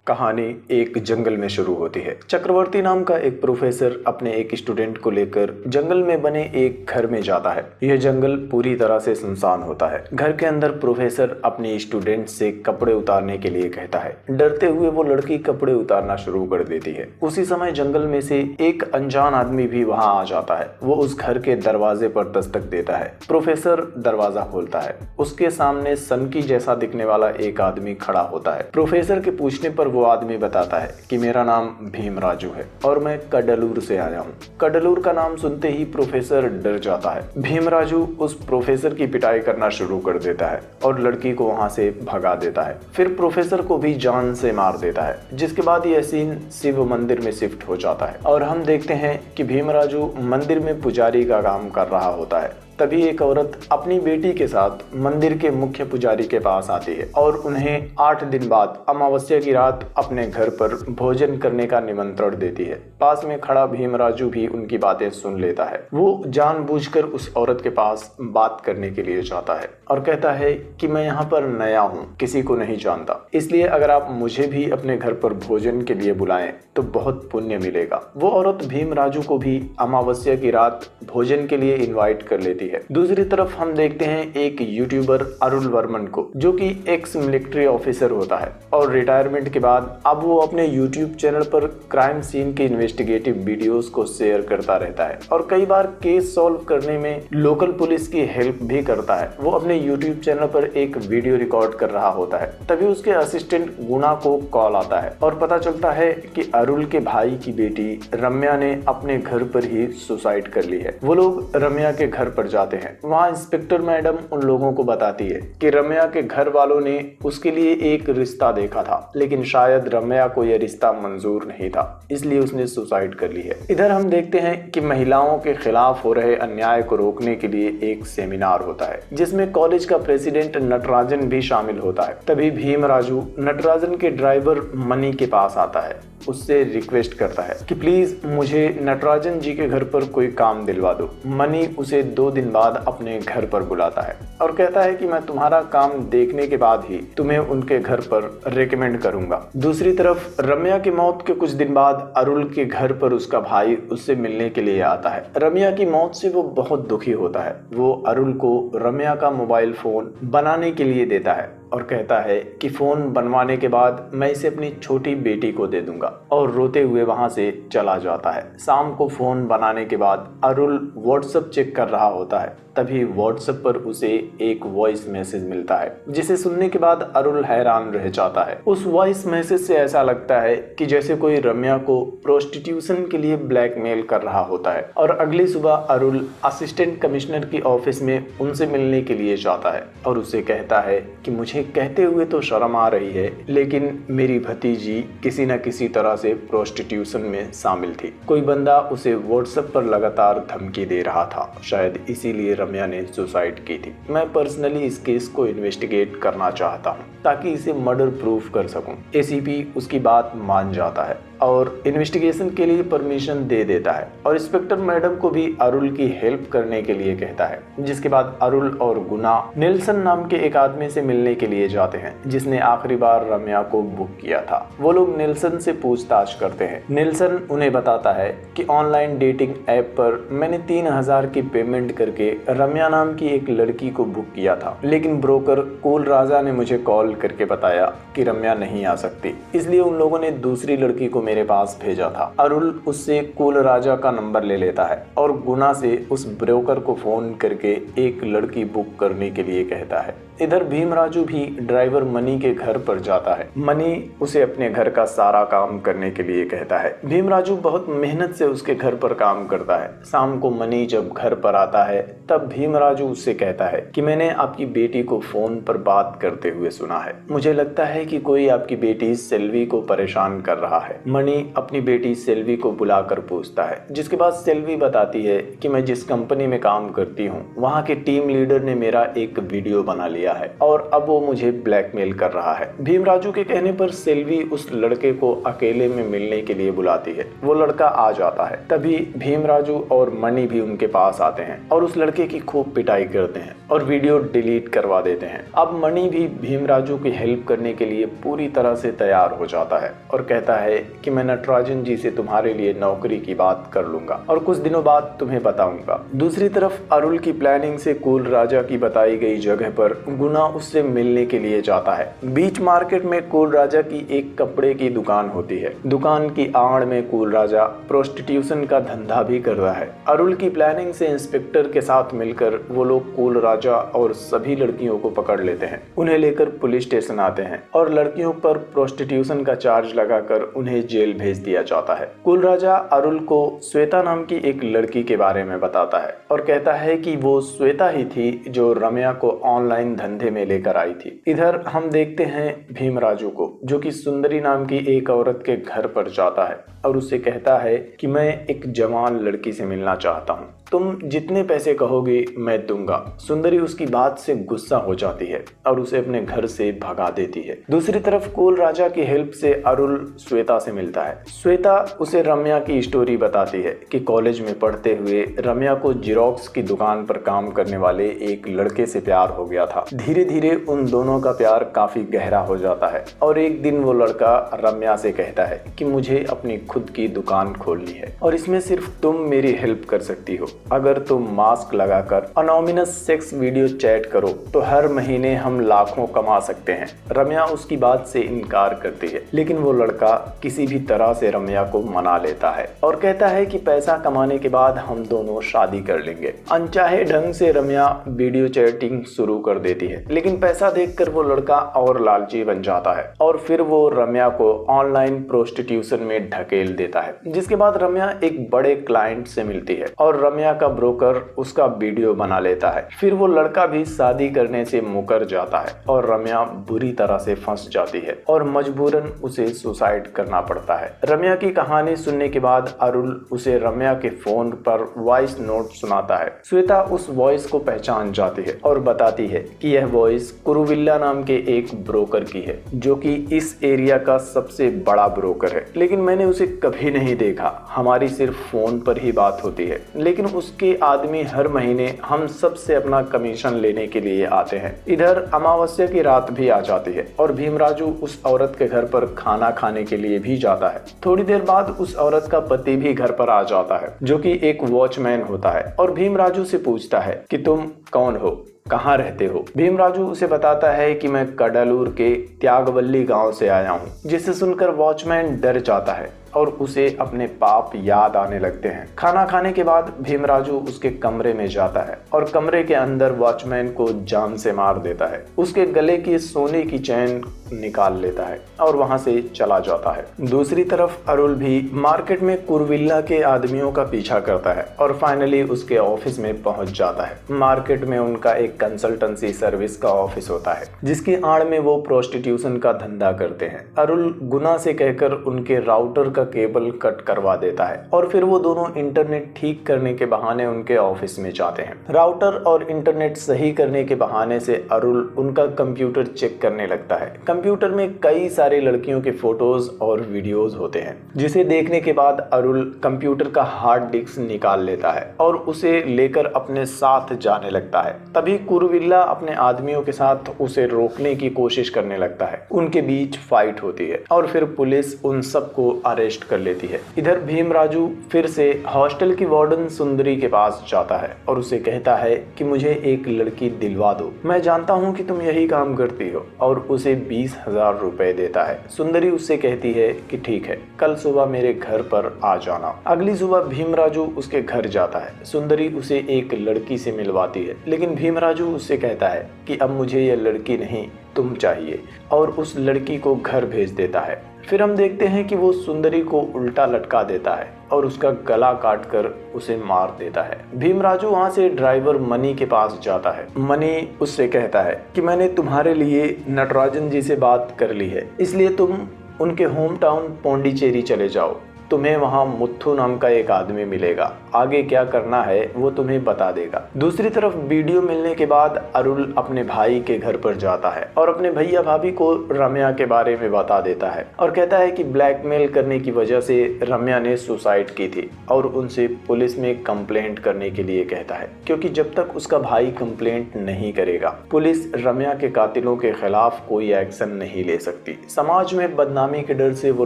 कहानी एक जंगल में शुरू होती है। चक्रवर्ती नाम का एक प्रोफेसर अपने एक स्टूडेंट को लेकर जंगल में बने एक घर में जाता है। यह जंगल पूरी तरह से सुनसान होता है। घर के अंदर प्रोफेसर अपने स्टूडेंट से कपड़े उतारने के लिए कहता है। डरते हुए वो लड़की कपड़े उतारना शुरू कर देती है। उसी समय जंगल में से एक अनजान आदमी भी वहां आ जाता है। वो उस घर के दरवाजे पर दस्तक देता है। प्रोफेसर दरवाजा खोलता है। उसके सामने सनकी जैसा दिखने वाला एक आदमी खड़ा होता है। प्रोफेसर के पूछने पर वो आदमी बताता है कि मेरा नाम भीमराजू है और मैं कडलूर से आया हूँ। कडलूर का नाम सुनते ही प्रोफेसर डर जाता है। भीमराजू उस प्रोफेसर की पिटाई करना शुरू कर देता है और लड़की को वहां से भगा देता है। फिर प्रोफेसर को भी जान से मार देता है, जिसके बाद यह सीन शिव मंदिर में शिफ्ट हो जाता है और हम देखते हैं कि भीमराजू मंदिर में पुजारी का काम कर रहा होता है। तभी एक औरत अपनी बेटी के साथ मंदिर के मुख्य पुजारी के पास आती है और उन्हें 8 दिन बाद अमावस्या की रात अपने घर पर भोजन करने का निमंत्रण देती है। पास में खड़ा भीमराजू भी उनकी बातें सुन लेता है। वो जानबूझकर उस औरत के पास बात करने के लिए जाता है और कहता है कि मैं यहाँ पर नया हूँ, किसी को नहीं जानता, इसलिए अगर आप मुझे भी अपने घर पर भोजन के लिए बुलाएं तो बहुत पुण्य मिलेगा। वो औरत भीमराजू को भी अमावस्या की रात भोजन के लिए इन्वाइट कर लेती है। दूसरी तरफ हम देखते हैं एक यूट्यूबर अरुल वर्मन को, जो कि एक्स मिलिट्री ऑफिसर होता है और रिटायरमेंट के बाद अब वो अपने यूट्यूब चैनल पर क्राइम सीन के इन्वेस्टिगेटिव वीडियोस को शेयर करता रहता है और कई बार केस सॉल्व करने में लोकल पुलिस की हेल्प भी करता है। वो अपने यूट्यूब चैनल पर एक वीडियो रिकॉर्ड कर रहा होता है। तभी उसके असिस्टेंट गुणा को कॉल आता है और पता चलता है कि अरुल के भाई की बेटी रम्या ने अपने घर पर ही सुसाइड कर ली है। वो लोग रम्या के घर पर जाते हैं। वहाँ इंस्पेक्टर मैडम उन लोगों को बताती है कि रम्या के घर वालों ने उसके लिए एक रिश्ता देखा था, लेकिन शायद रम्या को यह रिश्ता मंजूर नहीं था, इसलिए उसने सुसाइड कर ली है। इधर हम देखते हैं कि महिलाओं के खिलाफ हो रहे अन्याय को रोकने के लिए एक सेमिनार होता है, जिसमें कॉलेज का प्रेसिडेंट नटराजन भी शामिल होता है। तभी भीमराजू नटराजन के ड्राइवर मनी के पास आता है। उससे रिक्वेस्ट करता है कि प्लीज मुझे नटराजन जी के घर पर कोई काम दिलवा दो। मनी उसे 2 दिन बाद अपने घर पर बुलाता है और कहता है कि मैं तुम्हारा काम देखने के बाद ही तुम्हें उनके घर पर रेकमेंड करूंगा। दूसरी तरफ रम्या की मौत के कुछ दिन बाद अरुल के घर पर उसका भाई उससे मिलने के लिए आता है। रम्या की मौत से वो बहुत दुखी होता है। वो अरुल को रम्या का मोबाइल फोन बनाने के लिए देता है और कहता है कि फोन बनवाने के बाद मैं इसे अपनी छोटी बेटी को दे दूंगा, और रोते हुए वहां से चला जाता है। शाम को फोन बनाने के बाद अरुल व्हाट्सएप चेक कर रहा होता है। तभी व्हाट्सएप पर उसे एक वॉइस मैसेज मिलता है, जिसे सुनने के बाद अरुल हैरान रह जाता है। उस वॉइस मैसेज से ऐसा लगता है कि जैसे कोई रम्या को प्रोस्टिट्यूशन के लिए ब्लैकमेल कर रहा होता है। और अगली सुबह अरुल असिस्टेंट कमिश्नर की ऑफिस में उनसे मिलने के लिए जाता है और उसे कहता है कि मुझे कहते हुए तो शर्म आ रही है, लेकिन मेरी भतीजी किसी न किसी तरह से प्रोस्टिट्यूशन में शामिल थी। कोई बंदा उसे व्हाट्सएप पर लगातार धमकी दे रहा था, शायद इसीलिए रम्या ने सुसाइड की थी। मैं पर्सनली इस केस को इन्वेस्टिगेट करना चाहता हूँ ताकि इसे मर्डर प्रूफ कर सकूं। एसीपी उसकी बात मान जाता है और इन्वेस्टिगेशन के लिए परमिशन दे देता है और इंस्पेक्टर मैडम को भी अरुल की हेल्प करने के लिए कहता है। जिसके बाद अरुल और गुना नेल्सन नाम के एक आदमी से मिलने के लिए जाते हैं, जिसने आखिरी बार रम्या को बुक किया था। वो लोग नेल्सन से पूछताछ करते हैं। नेल्सन उन्हें बताता है कि ऑनलाइन डेटिंग ऐप पर मैंने 3000 की पेमेंट करके रम्या नाम की एक लड़की को बुक किया था, लेकिन ब्रोकर कुल राजा ने मुझे कॉल करके बताया कि रम्या नहीं आ सकती, इसलिए उन लोगों ने दूसरी लड़की को मेरे पास भेजा था। अरुल उससे कुल राजा का नंबर ले लेता है और गुना से उस ब्रोकर को फोन करके एक लड़की बुक करने के लिए कहता है। इधर भीमराजू भी ड्राइवर मनी के घर पर जाता है। मनी उसे अपने घर का सारा काम करने के लिए कहता है। भीमराजू बहुत मेहनत से उसके घर पर काम करता है। शाम को मनी जब घर पर आता है तब भीमराजू उससे कहता है कि मैंने आपकी बेटी को फोन पर बात करते हुए सुना है। मुझे लगता है कि कोई आपकी बेटी सेल्वी को परेशान कर रहा है। मनी अपनी बेटी सेल्वी को बुलाकर पूछता है, जिसके बाद सेल्वी बताती है कि मैं जिस कंपनी में काम करती हूँ वहाँ के टीम लीडर ने मेरा एक वीडियो बना लिया लिया है और अब वो मुझे ब्लैकमेल कर रहा है। भीमराजू के कहने पर सेल्वी उस लड़के को अकेले में मिलने के लिए बुलाती है। वो लड़का आ जाता है। तभी भीमराजू और मणि भी उनके पास आते हैं और उस लड़के की खूब पिटाई करते हैं और वीडियो डिलीट करवा देते हैं। अब मणि भी भीमराजू की हेल्प करने के लिए पूरी तरह से तैयार हो जाता है और कहता है कि मैं नटराजन जी से तुम्हारे लिए नौकरी की बात कर लूंगा और कुछ दिनों बाद तुम्हें बताऊंगा। दूसरी तरफ अरुल की प्लानिंग से कुल राजा की बताई गई जगह पर गुना उससे मिलने के लिए जाता है। बीच मार्केट में कुल राजा की एक कपड़े की दुकान होती है। दुकान की आड़ में कुल राजा प्रोस्टिट्यूशन का धंधा भी कर रहा है। अरुल की प्लानिंग से इंस्पेक्टर के साथ मिलकर वो लोग कुल राजा और सभी लड़कियों को पकड़ लेते हैं। उन्हें लेकर पुलिस स्टेशन आते हैं और लड़कियों पर प्रोस्टिट्यूशन का चार्ज लगाकर उन्हें जेल भेज दिया जाता है। कुल राजा अरुल को श्वेता नाम की एक लड़की के बारे में बताता है और कहता है कि वो श्वेता ही थी जो रम्या को ऑनलाइन धंधे में लेकर आई थी। इधर हम देखते हैं भीमराजू को, जो कि सुंदरी नाम की एक औरत के घर पर जाता है और उससे कहता है कि मैं एक जवान लड़की से मिलना चाहता हूँ, तुम जितने पैसे कहोगे मैं दूंगा। सुंदरी उसकी बात से गुस्सा हो जाती है और उसे अपने घर से भगा देती है। दूसरी तरफ कुल राजा की हेल्प से अरुल श्वेता से मिलता है। श्वेता उसे रम्या की स्टोरी बताती है कि कॉलेज में पढ़ते हुए रम्या को जिरोक्स की दुकान पर काम करने वाले एक लड़के से प्यार हो गया था। धीरे धीरे उन दोनों का प्यार काफी गहरा हो जाता है और एक दिन वो लड़का रम्या से कहता है कि मुझे अपनी खुद की दुकान खोलनी है और इसमें सिर्फ तुम मेरी हेल्प कर सकती हो। अगर तुम मास्क लगाकर अनोनिमस सेक्स वीडियो चैट करो तो हर महीने हम लाखों कमा सकते हैं। रम्या उसकी बात से इनकार करती है, लेकिन वो लड़का किसी भी तरह से रम्या को मना लेता है और कहता है कि पैसा कमाने के बाद हम दोनों शादी कर लेंगे। अनचाहे ढंग से रम्या वीडियो चैटिंग शुरू कर देती है, लेकिन पैसा देखकर वो लड़का और लालची बन जाता है और फिर वो रम्या को ऑनलाइन प्रोस्टिट्यूशन में ढकेल देता है। जिसके बाद रम्या एक बड़े क्लाइंट से मिलती है और रम्या का ब्रोकर उसका वीडियो बना लेता है। फिर वो लड़का भी शादी करने से मुकर जाता है और रम्या बुरी तरह से फंस जाती है और मजबूरन उसे सुसाइड करना पड़ता है। रम्या की कहानी सुनने के बाद अरुल उसे रम्या के फोन पर वॉइस नोट सुनाता है। श्वेता उस वॉइस को पहचान जाती है और बताती है कि यह वॉइस कुरुविल्ला नाम के एक ब्रोकर की है, जो कि इस एरिया का सबसे बड़ा ब्रोकर है, लेकिन मैंने उसे कभी नहीं देखा। हमारी सिर्फ फोन पर ही बात होती है, लेकिन उसके आदमी हर महीने हम सब से अपना कमीशन लेने के लिए आते हैं। इधर अमावस्या की रात भी आ जाती है और भीमराजू उस औरत के घर पर खाना खाने के लिए भी जाता है। थोड़ी देर बाद उस औरत का पति भी घर पर आ जाता है, जो कि एक वॉचमैन होता है और भीमराजू से पूछता है कि तुम कौन हो, कहाँ रहते हो। भीमराजू उसे बताता है कि मैं कडलूर के त्यागवल्ली गांव से आया हूँ, जिसे सुनकर वॉचमैन डर जाता है और उसे अपने पाप याद आने लगते हैं। खाना खाने के बाद भीमराजू उसके कमरे में जाता है और कमरे के अंदर वॉचमैन को जान से मार देता है। उसके गले की सोने की चैन निकाल लेता है और वहां से चला जाता है। दूसरी तरफ अरुल भी मार्केट में कुरुविल्ला के आदमियों का पीछा करता है और फाइनली उसके ऑफिस में पहुंच जाता है। मार्केट में उनका एक कंसल्टेंसी सर्विस का ऑफिस होता है, जिसकी आड़ में वो प्रोस्टिट्यूशन का धंधा करते हैं। अरुल गुना से कहकर उनके राउटर का केबल कट करवा देता है और फिर वो दोनों इंटरनेट ठीक करने के बहाने उनके ऑफिस में जाते हैं। राउटर और इंटरनेट सही करने के बहाने से अरुल उनका कंप्यूटर चेक करने लगता है। कंप्यूटर में कई सारी लड़कियों के फोटोज और वीडियोस होते हैं, जिसे देखने के बाद अरुल कंप्यूटर का हार्ड डिस्क निकाल लेता है और उसे लेकर अपने साथ जाने लगता है। तभी कुरुविल्ला अपने आदमियों के साथ उसे रोकने की कोशिश करने लगता है। उनके बीच फाइट होती है और फिर पुलिस उन सबको अरेस्ट कर लेती है। इधर भीमराजू फिर से हॉस्टल की वार्डन सुंदरी के पास जाता है और उसे कहता है कि मुझे एक लड़की दिलवा दो, मैं जानता हूँ कि तुम यही काम करती हो, और उसे 20,000 रुपए देता है। सुंदरी उससे कहती है कि ठीक है, कल सुबह मेरे घर पर आ जाना। अगली सुबह भीमराजू उसके घर जाता है। सुंदरी उसे एक लड़की से मिलवाती है, लेकिन भीमराजू उससे कहता है कि अब मुझे यह लड़की नहीं तुम चाहिए, और उस लड़की को घर भेज देता है। फिर हम देखते हैं कि वो सुंदरी को उल्टा लटका देता है और उसका गला काटकर उसे मार देता है। भीमराजू वहां से ड्राइवर मनी के पास जाता है। मनी उससे कहता है कि मैंने तुम्हारे लिए नटराजन जी से बात कर ली है, इसलिए तुम उनके होम टाउन पौंडीचेरी चले जाओ तुम्हें वहाँ मुत्थू नाम का एक आदमी मिलेगा, आगे क्या करना है वो तुम्हें बता देगा। दूसरी तरफ वीडियो मिलने के बाद अरुल अपने भाई के घर पर जाता है और अपने भैया भाभी को रम्या के बारे में बता देता है और कहता है कि ब्लैकमेल करने की वजह से रम्या ने सुसाइड की थी और उनसे पुलिस में कंप्लेंट करने के लिए कहता है, क्योंकि जब तक उसका भाई कंप्लेंट नहीं करेगा पुलिस रम्या के कातिलों के खिलाफ कोई एक्शन नहीं ले सकती। समाज में बदनामी के डर से वो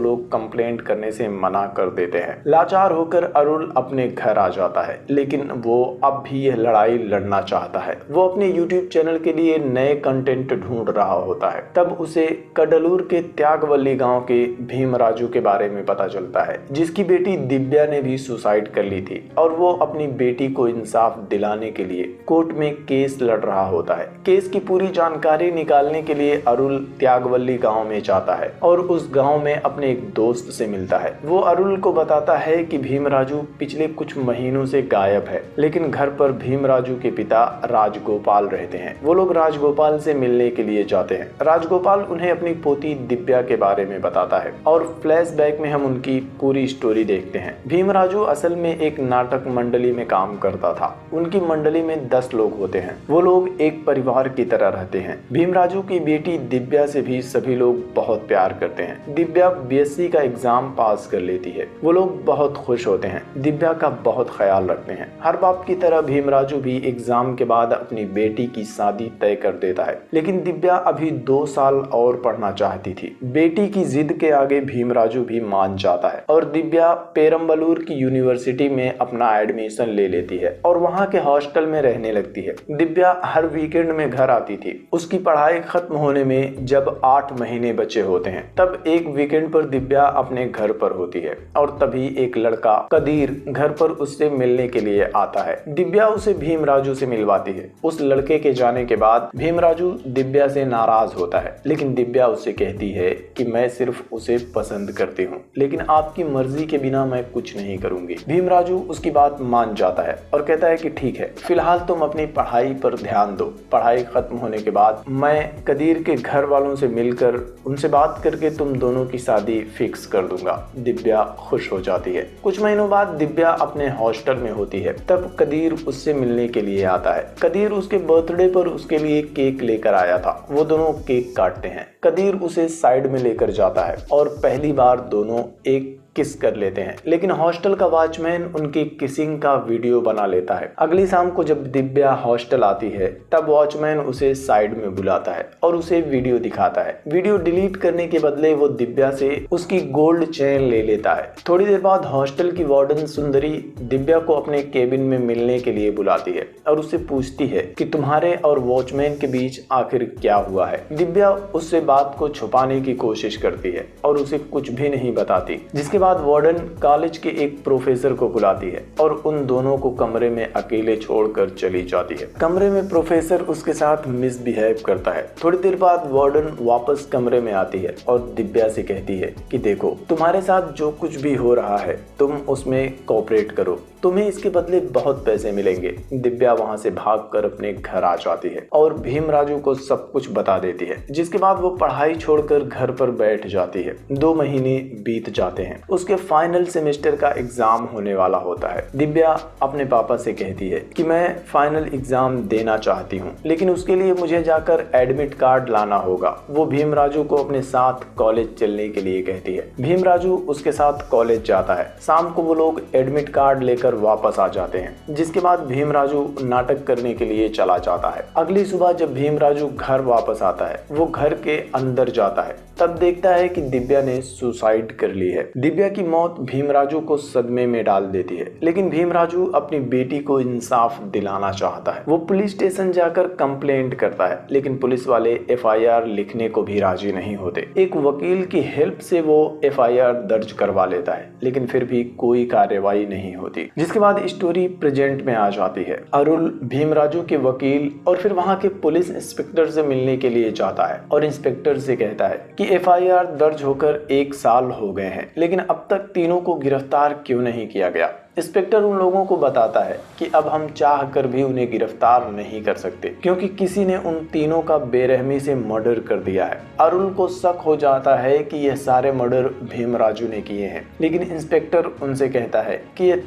लोग कंप्लेंट करने से मना कर देते हैं। लाचार होकर अरुल अपने घर आ जाता है, लेकिन वो अब भी यह लड़ाई लड़ना चाहता है। वो अपने यूट्यूब चैनल के लिए नए कंटेंट ढूंढ रहा होता है। तब उसे कडलूर के त्यागवल्ली गांव के भीमराजू के बारे में पता चलता है, जिसकी बेटी दिव्या ने भी सुसाइड कर ली थी और वो अपनी बेटी को इंसाफ दिलाने के लिए कोर्ट में केस लड़ रहा होता है। केस की पूरी जानकारी निकालने के लिए अरुल त्यागवल्ली गांव में जाता है और उस गांव में अपने एक दोस्त से मिलता है। वो अरुल को बताता है कि भीमराजू पिछले कुछ महीनों से गायब है, लेकिन घर पर भीमराजू के पिता राजगोपाल रहते हैं। वो लोग राजगोपाल से मिलने के लिए जाते हैं। राजगोपाल उन्हें अपनी पोती दिव्या के बारे में बताता है और फ्लैशबैक में हम उनकी पूरी स्टोरी देखते हैं। भीमराजू असल में एक नाटक मंडली में काम करता था। उनकी मंडली में 10 लोग होते हैं। वो लोग एक परिवार की तरह रहते हैं। भीमराजू की बेटी दिव्या से भी सभी लोग बहुत प्यार करते हैं। दिव्या बीएससी का एग्जाम पास कर लेती है। वो लोग बहुत खुश होते हैं, दिव्या का बहुत ख्याल रखते हैं। हर बाप की तरह भीमराजू भी एग्जाम के बाद अपनी बेटी की शादी तय कर देता है, लेकिन दिव्या अभी 2 साल और पढ़ना चाहती थी। बेटी की जिद के आगे भीमराजू भी मान जाता है और दिव्या पेरम्बलूर की यूनिवर्सिटी में अपना एडमिशन ले लेती है और वहाँ के हॉस्टल में रहने लगती है। दिव्या हर वीकेंड में घर आती थी। उसकी पढ़ाई खत्म होने में जब 8 महीने बचे होते हैं, तब एक वीकेंड पर दिव्या अपने घर पर होती है और तभी एक लड़का कदीर घर पर उससे मिलने के लिए आता है। दिव्या उसे भीमराजू से मिलवाती है। उस लड़के के जाने के बाद भीमराजू दिव्या से नाराज होता है, लेकिन दिव्या उससे कहती है कि मैं सिर्फ उसे पसंद करती हूँ, लेकिन आपकी मर्जी के बिना मैं कुछ नहीं करूंगी। भीमराजू उसकी बात मान जाता है और कहता है कि ठीक है, फिलहाल तुम अपनी पढ़ाई पर ध्यान दो। पढ़ाई खत्म होने के बाद मैं कदीर के घर वालों से मिलकर उनसे बात करके तुम दोनों की शादी फिक्स कर दूंगा। दिव्या खुश हो जाती है। कुछ महीनों बाद दिव्या अपने हॉस्टल में होती है। तब कदीर उससे मिलने के लिए आता है। कदीर उसके बर्थडे पर उसके लिए केक लेकर आया था। वो दोनों केक काटते हैं। कदीर उसे साइड में लेकर जाता है और पहली बार दोनों एक किस कर लेते हैं, लेकिन हॉस्टल का वॉचमैन उनकी किसिंग का वीडियो बना लेता है। अगली शाम को जब दिव्या हॉस्टल आती है, तब वॉचमैन उसे साइड में बुलाता है और उसे वीडियो दिखाता है। वीडियो डिलीट करने के बदले वो दिव्या से उसकी गोल्ड चेन ले लेता है। थोड़ी देर बाद हॉस्टल की वार्डन सुंदरी दिव्या को अपने केबिन में मिलने के लिए बुलाती है और उससे पूछती है कि तुम्हारे और वॉचमैन के बीच आखिर क्या हुआ है। दिव्या उससे बात को छुपाने की कोशिश करती है और उसे कुछ भी नहीं बताती। जिसके बाद वार्डन कॉलेज के एक प्रोफेसर को बुलाती है और उन दोनों को कमरे में अकेले छोड़कर चली जाती है। कमरे में प्रोफेसर उसके साथ मिसबिहेव करता है। थोड़ी देर बाद वार्डन वापस कमरे में आती है और दिव्या से कहती है कि देखो, तुम्हारे साथ जो कुछ भी हो रहा है तुम उसमें कोऑपरेट करो, तुम्हें इसके बदले बहुत पैसे मिलेंगे। दिव्या वहां से भागकर अपने घर आ जाती है और भीमराजू को सब कुछ बता देती है। जिसके बाद वो पढ़ाई छोड़कर घर पर बैठ जाती है। 2 महीने बीत जाते हैं। उसके फाइनल सेमेस्टर का एग्जाम होने वाला होता है। दिव्या अपने पापा से कहती है कि मैं फाइनल एग्जाम देना चाहती हूँ, लेकिन उसके लिए मुझे जाकर एडमिट कार्ड लाना होगा। वो भीमराजू को अपने साथ कॉलेज चलने के लिए कहती है। भीमराजू उसके साथ कॉलेज जाता है। शाम को वो लोग एडमिट कार्ड लेकर वापस आ जाते हैं। जिसके बाद भीमराजू नाटक करने के लिए चला जाता है। अगली सुबह जब भीमराजू घर वापस आता है, वो घर के अंदर जाता है, तब देखता है कि दिव्या ने सुसाइड कर ली है। दिव्या की मौत भीमराजू को सदमे में डाल देती है, लेकिन भीमराजू अपनी बेटी को इंसाफ दिलाना चाहता है। वो पुलिस स्टेशन जाकर कंप्लेंट करता है, लेकिन पुलिस वाले एफआईआर लिखने को भी राजी नहीं होते। एक वकील की हेल्प से वो एफआईआर दर्ज करवा लेता है, लेकिन फिर भी कोई कार्रवाई नहीं होती। जिसके बाद स्टोरी प्रेजेंट में आ जाती है। अरुल भीमराजू के वकील और फिर वहाँ के पुलिस इंस्पेक्टर से मिलने के लिए जाता है और इंस्पेक्टर से कहता है कि एफआईआर दर्ज होकर 1 साल हो गए हैं, लेकिन अब तक तीनों को गिरफ्तार क्यों नहीं किया गया। इंस्पेक्टर उन लोगों को बताता है कि अब हम चाह कर भी उन्हें गिरफ्तार नहीं कर सकते क्योंकि किसी ने उन तीनों का बेरहमी से मर्डर कर दिया है। अरुल को शक हो जाता है कि यह सारे मर्डर भीमराजू ने किए हैं, लेकिन इंस्पेक्टर उनसे कहता है कि यह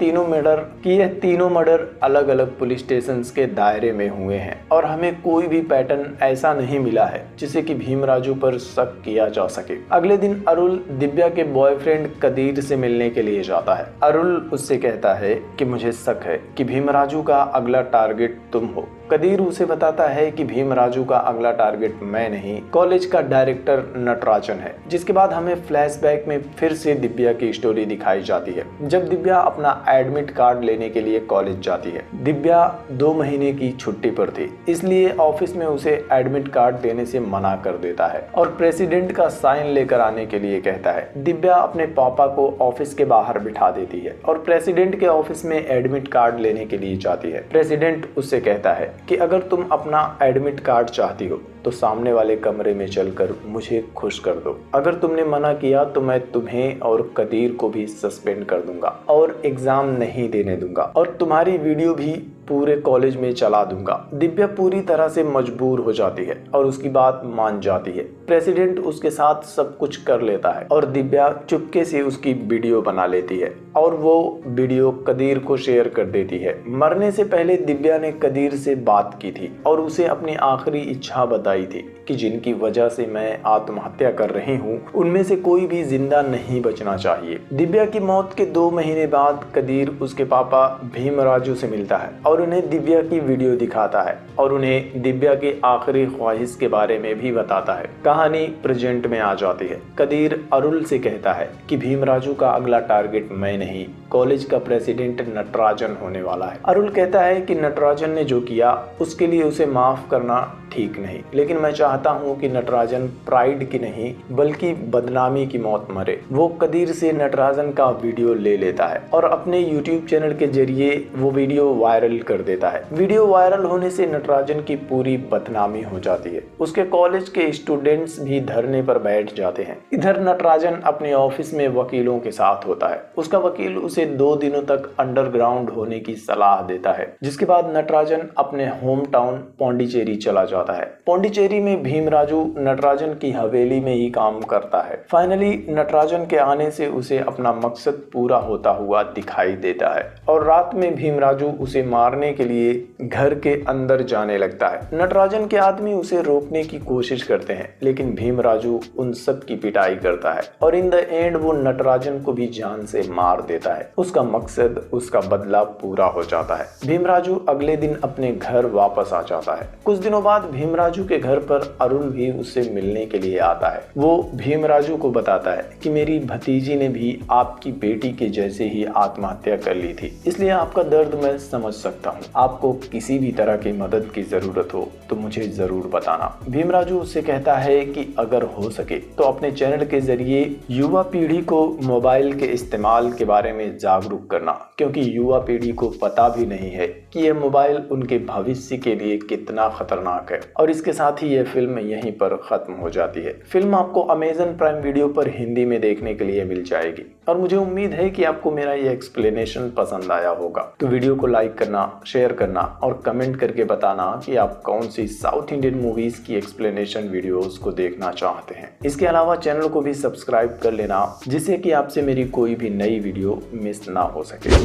तीनों मर्डर अलग अलग पुलिस स्टेशन के दायरे में हुए हैं और हमें कोई भी पैटर्न ऐसा नहीं मिला है जिसे कि भीमराजू पर शक किया जा सके। अगले दिन अरुल दिव्या के बॉयफ्रेंड कदीर से मिलने के लिए जाता है। अरुल उससे कहता है कि मुझे शक है कि भीमराजू का अगला टारगेट तुम हो। कदीर उसे बताता है कि भीमराजू का अगला टारगेट मैं नहीं, कॉलेज का डायरेक्टर नटराजन है। जिसके बाद हमें फ्लैशबैक में फिर से दिव्या की स्टोरी दिखाई जाती है जब दिव्या अपना एडमिट कार्ड लेने के लिए कॉलेज जाती है। दिव्या 2 महीने की छुट्टी पर थी, इसलिए ऑफिस में उसे एडमिट कार्ड देने से मना कर देता है और प्रेसिडेंट का साइन लेकर आने के लिए कहता है। दिव्या अपने पापा को ऑफिस के बाहर बिठा देती है और प्रेसिडेंट के ऑफिस में एडमिट कार्ड लेने के लिए जाती है। प्रेसिडेंट उससे कहता है कि अगर तुम अपना एडमिट कार्ड चाहती हो तो सामने वाले कमरे में चलकर मुझे खुश कर दो। अगर तुमने मना किया तो मैं तुम्हें और कदीर को भी सस्पेंड कर दूंगा और एग्जाम नहीं देने दूंगा और तुम्हारी वीडियो भी पूरे कॉलेज में चला दूंगा। दिव्या पूरी तरह से मजबूर हो जाती है और उसकी बात मान जाती है। प्रेसिडेंट उसके साथ सब कुछ कर लेता है और दिव्या चुपके से उसकी वीडियो बना लेती है और वो वीडियो कदीर को शेयर कर देती है। मरने से पहले दिव्या ने कदीर से बात की थी और उसे अपनी आखिरी इच्छा बताई थी कि जिनकी वजह से मैं आत्महत्या कर रही हूँ उनमें से कोई भी जिंदा नहीं बचना चाहिए। दिव्या की मौत के 2 महीने बाद कदीर उसके पापा भीमराजू से मिलता है और उन्हें दिव्या की वीडियो दिखाता है और उन्हें दिव्या की आखिरी ख्वाहिश के बारे में भी बताता है। कहानी प्रेजेंट में आ जाती है। कदीर अरुल से कहता है कि भीमराजू का अगला टारगेट मैं नहीं, कॉलेज का प्रेसिडेंट नटराजन होने वाला है। अरुल कहता है कि नटराजन ने जो किया उसके लिए उसे माफ करना ठीक नहीं, लेकिन मैं चाहता हूँ कि नटराजन प्राइड की नहीं बल्कि बदनामी की मौत मरे। वो कदीर से नटराजन का वीडियो ले लेता है और अपने यूट्यूब चैनल के जरिए वो वीडियो वायरल कर देता है। वीडियो वायरल होने से नटराजन की पूरी बदनामी हो जाती है। उसके कॉलेज के स्टूडेंट्स भी धरने पर बैठ जाते हैं। इधर नटराजन अपने ऑफिस में वकीलों के साथ होता है। उसका वकील उसे 2 दिनों तक अंडरग्राउंड होने की सलाह देता है, जिसके बाद नटराजन अपने होम टाउन पौंडीचेरी चला जाता है। पौंडीचेरी में भीमराजू नटराजन की हवेली में ही काम करता है। फाइनली नटराजन के आने से उसे अपना मकसद पूरा होता हुआ दिखाई देता है और रात में भीमराजू उसे मारने के लिए घर के अंदर जाने लगता है। नटराजन के आदमी उसे रोकने की कोशिश करते हैं, लेकिन भीमराजू उन सब की पिटाई करता है और इन द एंड वो नटराजन को भी जान से मार देता है। उसका मकसद, उसका बदला पूरा हो जाता है। भीमराजू अगले दिन अपने घर वापस आ जाता है। कुछ दिनों बाद भीमराजू के घर पर अरुल भी उससे मिलने के लिए आता है। वो भीमराजू को बताता है कि मेरी भतीजी ने भी आपकी बेटी के जैसे ही आत्महत्या कर ली थी, इसलिए आपका दर्द मैं समझ सकता हूँ। आपको किसी भी तरह की मदद की जरूरत हो तो मुझे जरूर बताना। भीमराजू उससे कहता है कि अगर हो सके तो अपने चैनल के जरिए युवा पीढ़ी को मोबाइल के इस्तेमाल के बारे में जागरूक करना, क्योंकि युवा पीढ़ी को पता भी नहीं है कि यह मोबाइल उनके भविष्य के लिए कितना खतरनाक है। और इसके साथ ही यह फिल्म यहीं पर खत्म हो जाती है। फिल्म आपको अमेज़न प्राइम वीडियो पर हिंदी में देखने के लिए मिल जाएगी और मुझे उम्मीद है कि आपको मेरा ये एक्सप्लेनेशन पसंद आया होगा। तो वीडियो को लाइक करना, शेयर करना और कमेंट करके बताना कि आप कौन सी साउथ इंडियन मूवीज की एक्सप्लेनेशन वीडियोस को देखना चाहते हैं। इसके अलावा चैनल को भी सब्सक्राइब कर लेना, जिससे कि आपसे मेरी कोई भी नई वीडियो मिस ना हो सके।